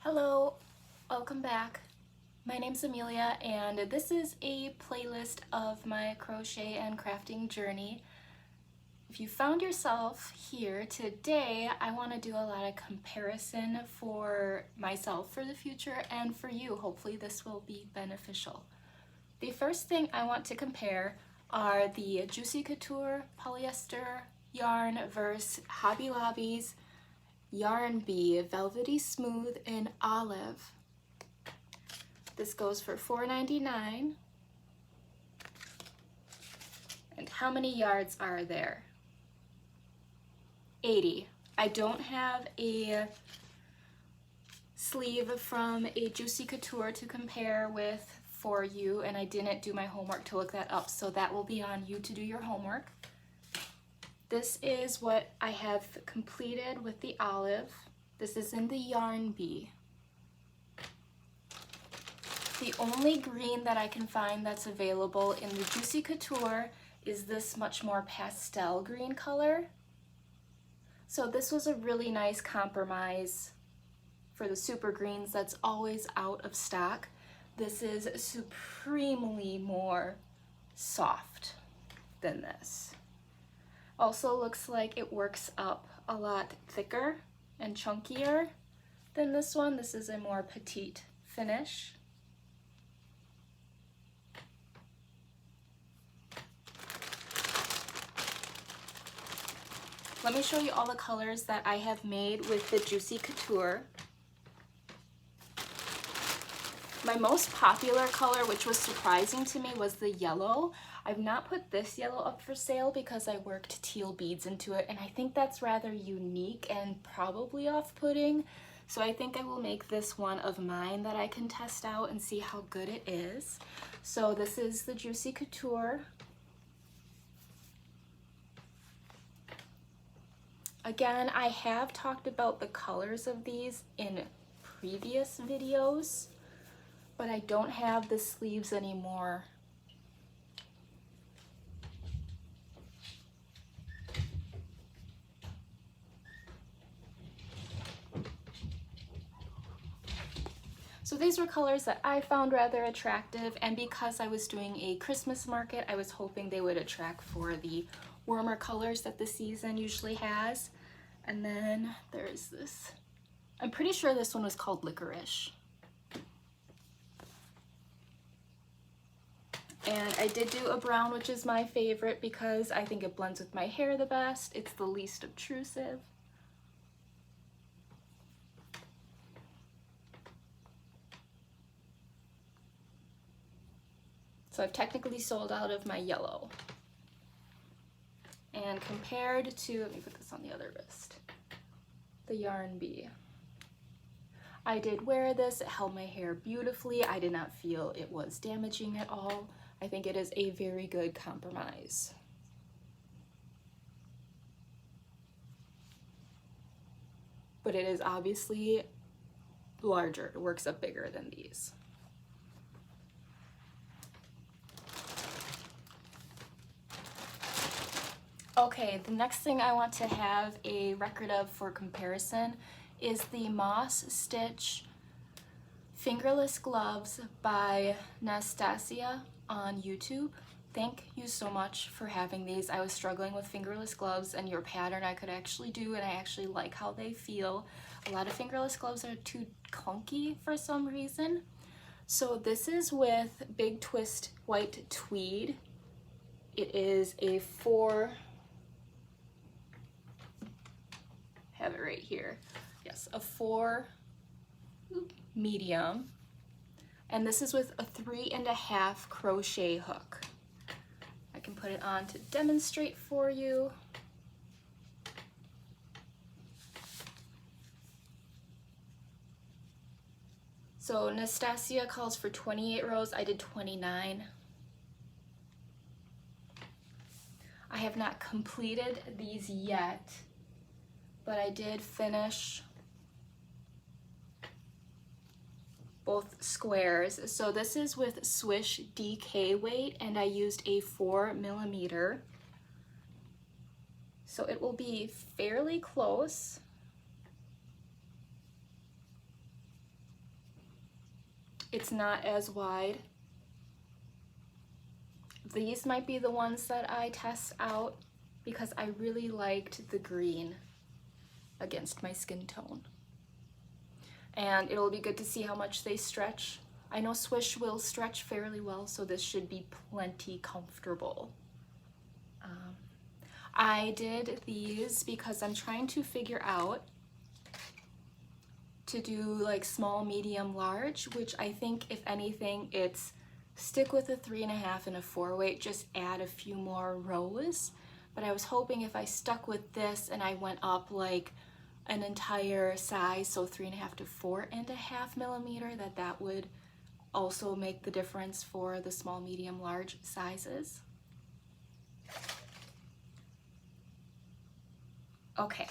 Hello, welcome back. My name's Amelia and this is a playlist of my crochet and crafting journey. If you found yourself here today, I want to do a lot of comparison for myself for the future and for you. Hopefully this will be beneficial. The first thing I want to compare are the Juicy Couture polyester yarn versus Hobby Lobby's Yarn Bee Velvety Smooth in Olive. This goes for $4.99. And how many yards are there? 80. I don't have a sleeve from a Juicy Couture to compare with for you, and I didn't do my homework to look that up, so that will be on you to do your homework. This is what I have completed with the olive. This is in the Yarn Bee. The only green that I can find that's available in the Juicy Couture is this much more pastel green color. So this was a really nice compromise for the super greens that's always out of stock. This is supremely more soft than this. Also looks like it works up a lot thicker and chunkier than this one. This is a more petite finish. Let me show you all the colors that I have made with the Juicy Couture. My most popular color, which was surprising to me, was the yellow. I've not put this yellow up for sale because I worked teal beads into it, and I think that's rather unique and probably off-putting. So I think I will make this one of mine that I can test out and see how good it is. So this is the Juicy Couture. Again, I have talked about the colors of these in previous videos, but I don't have the sleeves anymore. So these were colors that I found rather attractive, and because I was doing a Christmas market, I was hoping they would attract for the warmer colors that the season usually has. And then there's this, I'm pretty sure this one was called Licorice. And I did do a brown, which is my favorite because I think it blends with my hair the best. It's the least obtrusive. So I've technically sold out of my yellow. And compared to, let me put this on the other wrist, the Yarn Bee. I did wear this, it held my hair beautifully. I did not feel it was damaging at all. I think it is a very good compromise. But it is obviously larger, it works up bigger than these. Okay, the next thing I want to have a record of for comparison is the Moss Stitch Fingerless Gloves by Nastasia on YouTube. Thank you so much for having these. I was struggling with fingerless gloves, and your pattern I could actually do, and I actually like how they feel. A lot of fingerless gloves are too clunky for some reason. So this is with Big Twist White Tweed. It is a 4, have it right here. Yes, a 4 medium. And this is with a 3.5 crochet hook. I can put it on to demonstrate for you. So Nastasia calls for 28 rows, I did 29. I have not completed these yet, but I did finish both squares. So this is with Swish DK weight, and I used a 4mm. So it will be fairly close. it's not as wide. These might be the ones that I test out because I really liked the green against my skin tone. And it'll be good to see how much they stretch. I know Swish will stretch fairly well, so this should be plenty comfortable. I did these because I'm trying to figure out to do like small, medium, large, which I think if anything, it's stick with a 3.5 and a 4 weight, just add a few more rows. But I was hoping if I stuck with this and I went up like an entire size, so 3.5 to 4.5 millimeter, that would also make the difference for the small, medium, large sizes. Okay,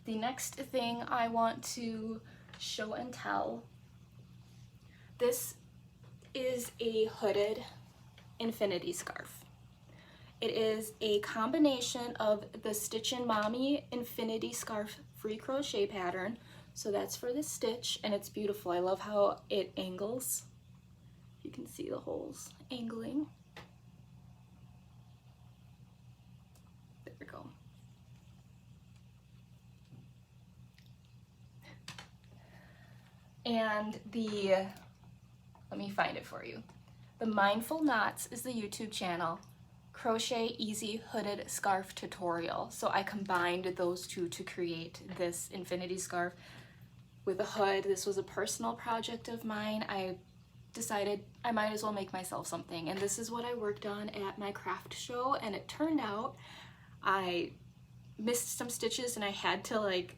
the next thing I want to show and tell, this is a hooded infinity scarf. It is a combination of the Stitchin' Mommy infinity scarf free crochet pattern. So that's for the stitch, and it's beautiful. I love how it angles. You can see the holes angling. There we go. And let me find it for you. The Mindful Knots is the YouTube channel. Crochet Easy Hooded Scarf Tutorial. So I combined those two to create this infinity scarf with a hood. This was a personal project of mine. I decided I might as well make myself something, and this is what I worked on at my craft show, and it turned out I missed some stitches and I had to like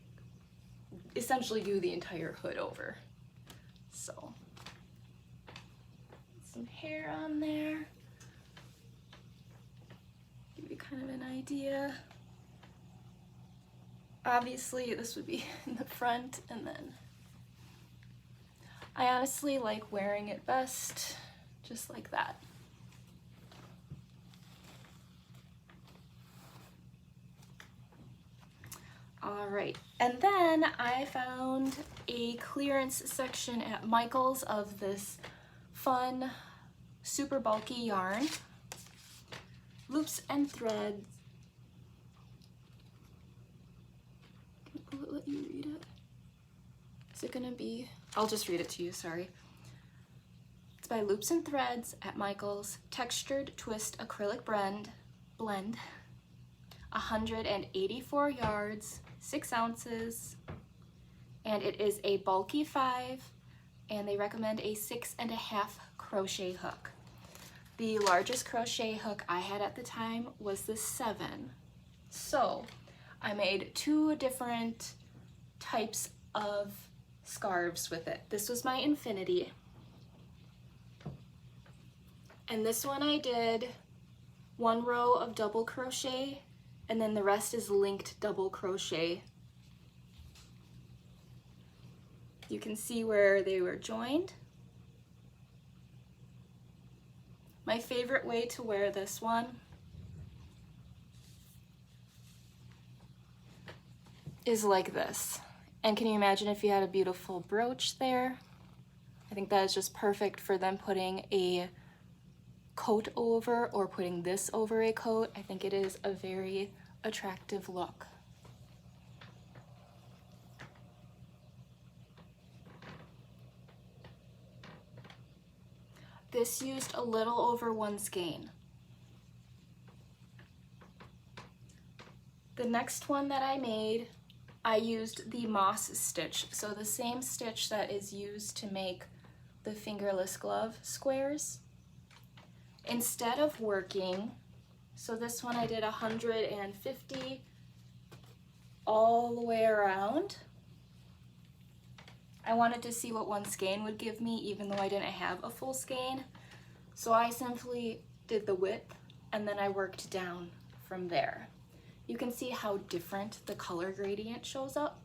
essentially do the entire hood over. So some hair on there, give you kind of an idea. Obviously this would be in the front, and then I honestly like wearing it best just like that. All right, and then I found a clearance section at Michael's of this fun, super bulky yarn, loops and threads. Will it let you read it? Is it gonna be, I'll just read it to you, sorry. It's by Loops and Threads at Michael's, textured twist acrylic blend, 184 yards, 6 ounces, and it is a bulky 5, and they recommend a 6.5 crochet hook. The largest crochet hook I had at the time was the 7. So I made 2 different types of scarves with it. This was my infinity, and this one I did 1 row of double crochet, and then the rest is linked double crochet. You can see where they were joined. My favorite way to wear this one is like this. And can you imagine if you had a beautiful brooch there? I think that is just perfect for them putting a coat over or putting this over a coat. I think it is a very attractive look. This used a little over 1 skein. The next one that I made, I used the moss stitch, so the same stitch that is used to make the fingerless glove squares. Instead of working, so this one I did 150 all the way around. I wanted to see what 1 skein would give me, even though I didn't have a full skein. So I simply did the width, and then I worked down from there. You can see how different the color gradient shows up.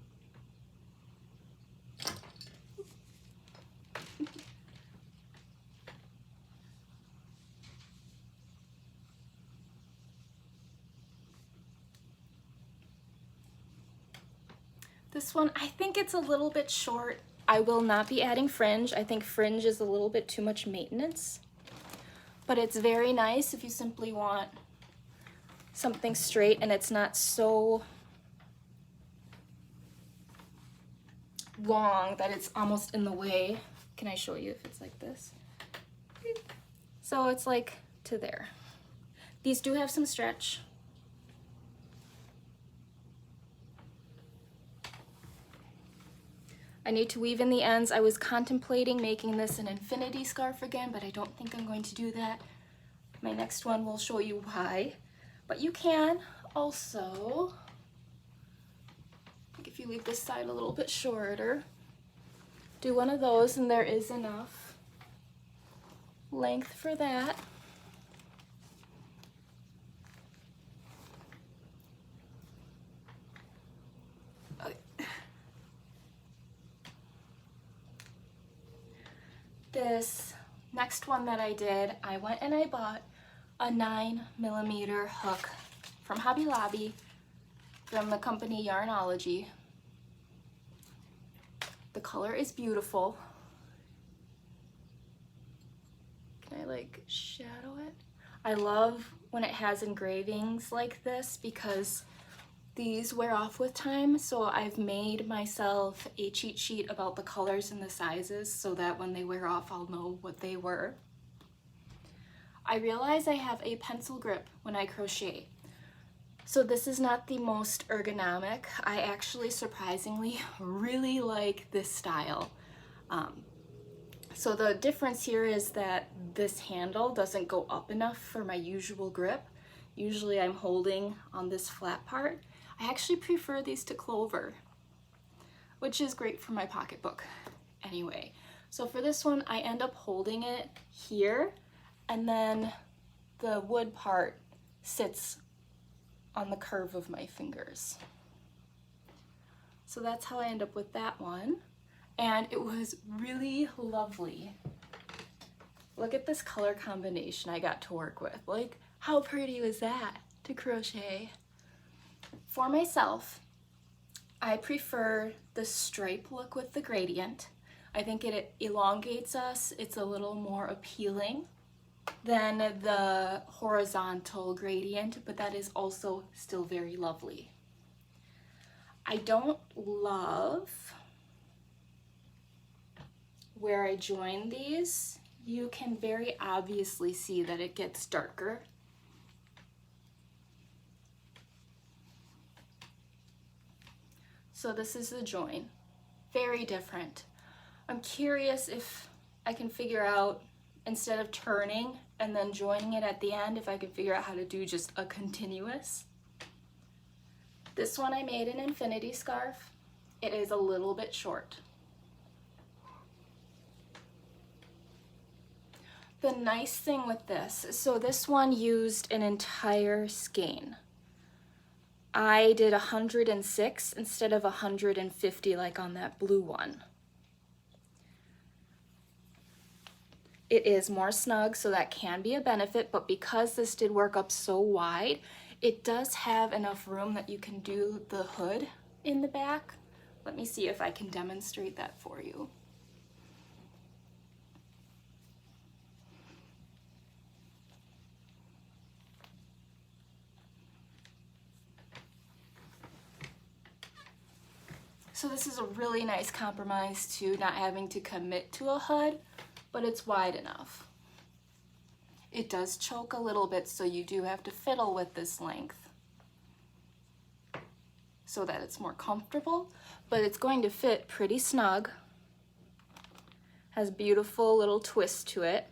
This one, I think it's a little bit short. I will not be adding fringe. I think fringe is a little bit too much maintenance, but it's very nice if you simply want something straight and it's not so long that it's almost in the way. Can I show you if it's like this? So it's like to there. These do have some stretch. I need to weave in the ends. I was contemplating making this an infinity scarf again, but I don't think I'm going to do that. My next one will show you why. But you can also, if you leave this side a little bit shorter, do one of those, and there is enough length for that. This next one that I did, I went and I bought a 9mm hook from Hobby Lobby from the company Yarnology. The color is beautiful. Can I like shadow it? I love when it has engravings like this because these wear off with time, so I've made myself a cheat sheet about the colors and the sizes so that when they wear off I'll know what they were. I realize I have a pencil grip when I crochet, so this is not the most ergonomic. I actually surprisingly really like this style. So the difference here is that this handle doesn't go up enough for my usual grip. Usually I'm holding on this flat part. I actually prefer these to clover, which is great for my pocketbook anyway. So for this one, I end up holding it here, and then the wood part sits on the curve of my fingers. So that's how I end up with that one. And it was really lovely. Look at this color combination I got to work with. Like, how pretty was that to crochet? For myself, I prefer the stripe look with the gradient. I think it elongates us. It's a little more appealing than the horizontal gradient, but that is also still very lovely. I don't love where I join these. You can very obviously see that it gets darker. So this is the join, very different. I'm curious if I can figure out, instead of turning and then joining it at the end, if I can figure out how to do just a continuous. This one I made an infinity scarf. It is a little bit short. The nice thing with this, so this one used an entire skein. I did 106 instead of 150 like on that blue one. It is more snug, so that can be a benefit, but because this did work up so wide, it does have enough room that you can do the hood in the back. Let me see if I can demonstrate that for you. So this is a really nice compromise to not having to commit to a hood, but it's wide enough. It does choke a little bit, so you do have to fiddle with this length so that it's more comfortable, but it's going to fit pretty snug. Has a beautiful little twist to it.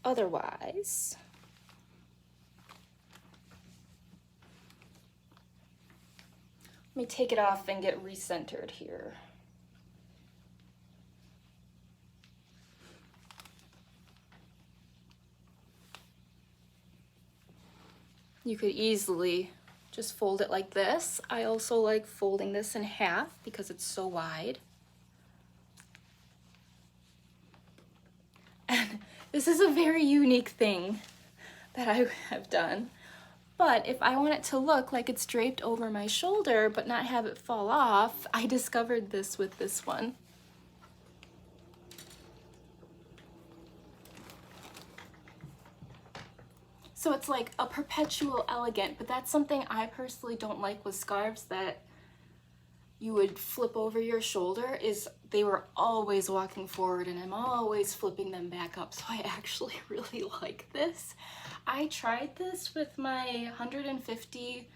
Otherwise, let me take it off and get recentered here. You could easily just fold it like this. I also like folding this in half because it's so wide. And this is a very unique thing that I have done. But if I want it to look like it's draped over my shoulder but not have it fall off, I discovered this with this one. So it's like a perpetual elegant, but that's something I personally don't like with scarves that you would flip over your shoulder, is they were always walking forward and I'm always flipping them back up. So I actually really like this. I tried this with my 150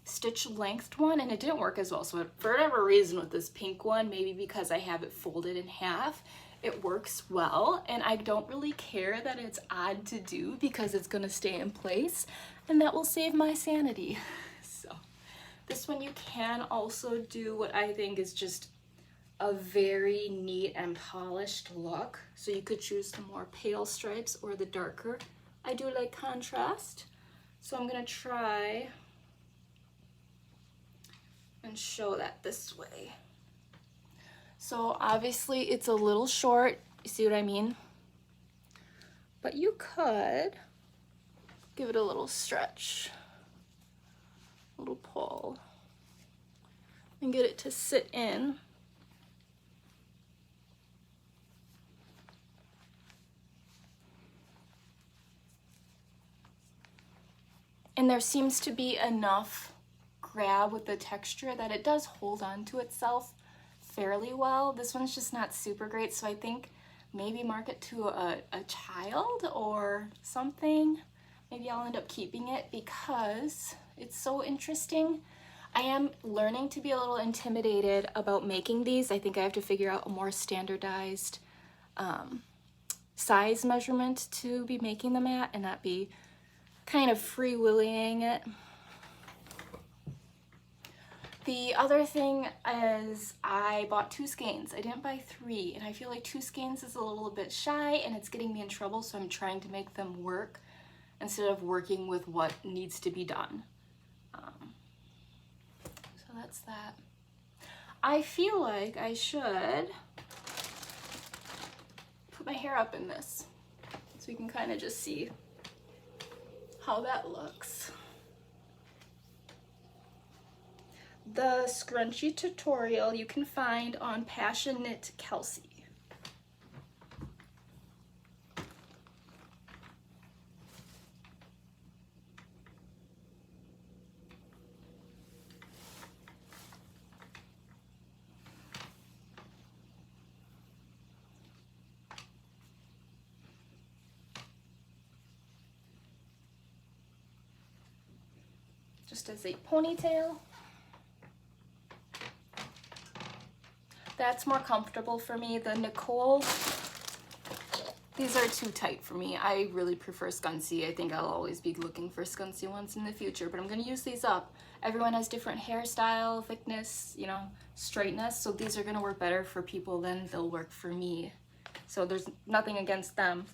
stitch length one and it didn't work as well. So for whatever reason with this pink one, maybe because I have it folded in half, it works well, and I don't really care that it's odd to do because it's gonna stay in place and that will save my sanity. So this one you can also do what I think is just a very neat and polished look. So you could choose the more pale stripes or the darker. I do like contrast. So I'm gonna try and show that this way. So obviously it's a little short, you see what I mean? But you could give it a little stretch, a little pull, and get it to sit in. And there seems to be enough grab with the texture that it does hold on to itself fairly well. This one's just not super great, so I think maybe mark it to a child or something. Maybe I'll end up keeping it because it's so interesting. I am learning to be a little intimidated about making these. I think I have to figure out a more standardized size measurement to be making them at and not be kind of freewheeling it. The other thing is I bought 2 skeins. I didn't buy 3, and I feel like 2 skeins is a little bit shy and it's getting me in trouble, so I'm trying to make them work instead of working with what needs to be done. So that's that. I feel like I should put my hair up in this so you can kind of just see how that looks. The scrunchie tutorial you can find on Passionate Kelsey. Just as a ponytail. That's more comfortable for me. The Nicole, these are too tight for me. I really prefer scuncy. I think I'll always be looking for scuncy ones in the future, but I'm gonna use these up. Everyone has different hairstyle, thickness, you know, straightness, so these are gonna work better for people than they'll work for me. So there's nothing against them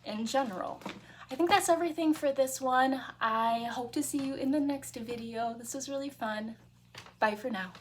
in general. I think that's everything for this one. I hope to see you in the next video. This was really fun. Bye for now.